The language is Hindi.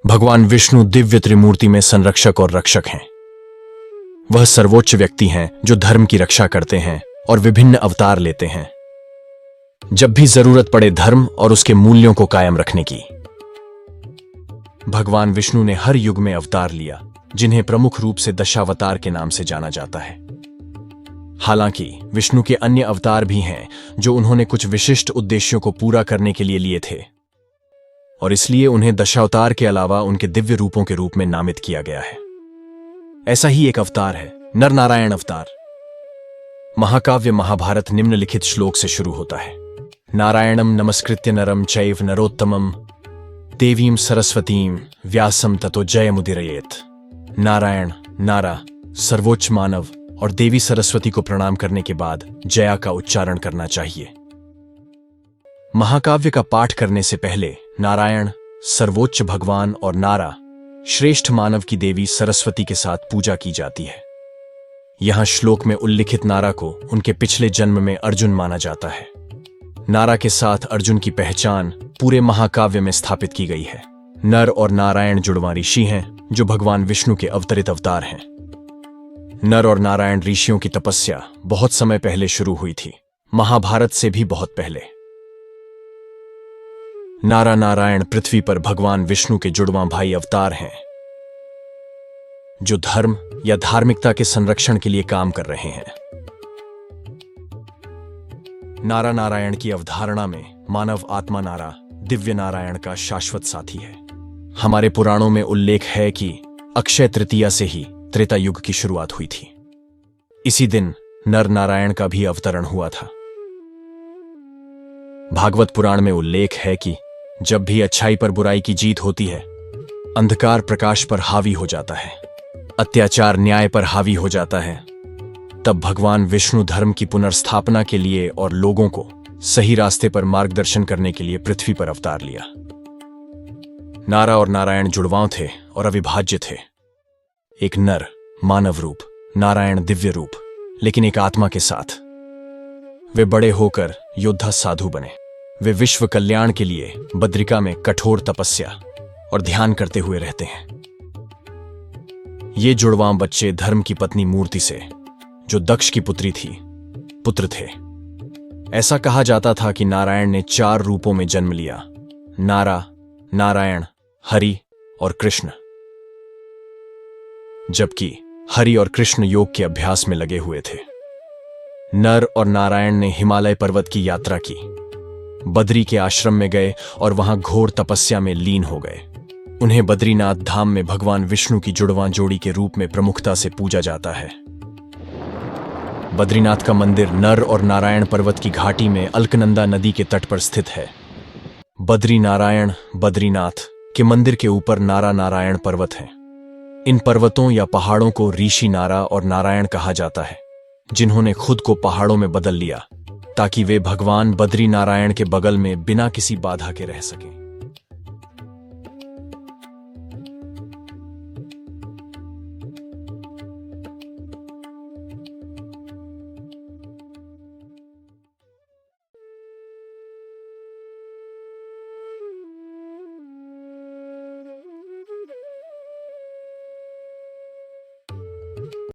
भगवान विष्णु दिव्य त्रिमूर्ति में संरक्षक और रक्षक हैं। वह सर्वोच्च व्यक्ति हैं जो धर्म की रक्षा करते हैं और विभिन्न अवतार लेते हैं जब भी जरूरत पड़े धर्म और उसके मूल्यों को कायम रखने की। भगवान विष्णु ने हर युग में अवतार लिया, जिन्हें प्रमुख रूप से दशावतार के नाम से जाना जाता है। हालांकि विष्णु के अन्य अवतार भी हैं जो उन्होंने कुछ विशिष्ट उद्देश्यों को पूरा करने के लिए लिए थे और इसलिए उन्हें दशावतार के अलावा उनके दिव्य रूपों के रूप में नामित किया गया है। ऐसा ही एक अवतार है नर नारायण अवतार। महाकाव्य महाभारत निम्नलिखित श्लोक से शुरू होता है। नारायणम नमस्कृत्य नरम चैव नरोत्तमम देवीं सरस्वतीं व्यासम ततो जयमुदीरयेत। नारायण नारा सर्वोच्च मानव और देवी सरस्वती को प्रणाम करने के बाद जया का उच्चारण करना चाहिए। महाकाव्य का पाठ करने से पहले नारायण सर्वोच्च भगवान और नारा श्रेष्ठ मानव की देवी सरस्वती के साथ पूजा की जाती है। यहां श्लोक में उल्लिखित नारा को उनके पिछले जन्म में अर्जुन माना जाता है। नारा के साथ अर्जुन की पहचान पूरे महाकाव्य में स्थापित की गई है। नर और नारायण जुड़वां ऋषि हैं जो भगवान विष्णु के अवतरित अवतार हैं। नर और नारायण ऋषियों की तपस्या बहुत समय पहले शुरू हुई थी, महाभारत से भी बहुत पहले। नारा नारायण पृथ्वी पर भगवान विष्णु के जुड़वां भाई अवतार हैं जो धर्म या धार्मिकता के संरक्षण के लिए काम कर रहे हैं। नारा नारायण की अवधारणा में मानव आत्मा नारा दिव्य नारायण का शाश्वत साथी है। हमारे पुराणों में उल्लेख है कि अक्षय तृतीया से ही त्रेता युग की शुरुआत हुई थी। इसी दिन नर नारायण का भी अवतरण हुआ था। भागवत पुराण में उल्लेख है कि जब भी अच्छाई पर बुराई की जीत होती है, अंधकार प्रकाश पर हावी हो जाता है, अत्याचार न्याय पर हावी हो जाता है, तब भगवान विष्णु धर्म की पुनर्स्थापना के लिए और लोगों को सही रास्ते पर मार्गदर्शन करने के लिए पृथ्वी पर अवतार लिया। नारा और नारायण जुड़वां थे और अविभाज्य थे। एक नर मानव रूप, नारायण दिव्य रूप, लेकिन एक आत्मा के साथ। वे बड़े होकर योद्धा साधु बने। वे विश्व कल्याण के लिए बद्रिका में कठोर तपस्या और ध्यान करते हुए रहते हैं। ये जुड़वां बच्चे धर्म की पत्नी मूर्ति से, जो दक्ष की पुत्री थी, पुत्र थे। ऐसा कहा जाता था कि नारायण ने 4 रूपों में जन्म लिया: नारा, नारायण, हरि और कृष्ण। जबकि हरि और कृष्ण योग के अभ्यास में लगे हुए थे। नर और नारायण ने हिमालय पर्वत की यात्रा की, बद्री के आश्रम में गए और वहां घोर तपस्या में लीन हो गए। उन्हें बद्रीनाथ धाम में भगवान विष्णु की जुड़वां जोड़ी के रूप में प्रमुखता से पूजा जाता है। बद्रीनाथ का मंदिर नर और नारायण पर्वत की घाटी में अलकनंदा नदी के तट पर स्थित है। बद्री नारायण बद्रीनाथ के मंदिर के ऊपर नारा नारायण पर्वत है। इन पर्वतों या पहाड़ों को ऋषि नारा और नारायण कहा जाता है, जिन्होंने खुद को पहाड़ों में बदल लिया ताकि वे भगवान बद्री नारायण के बगल में बिना किसी बाधा के रह सकें।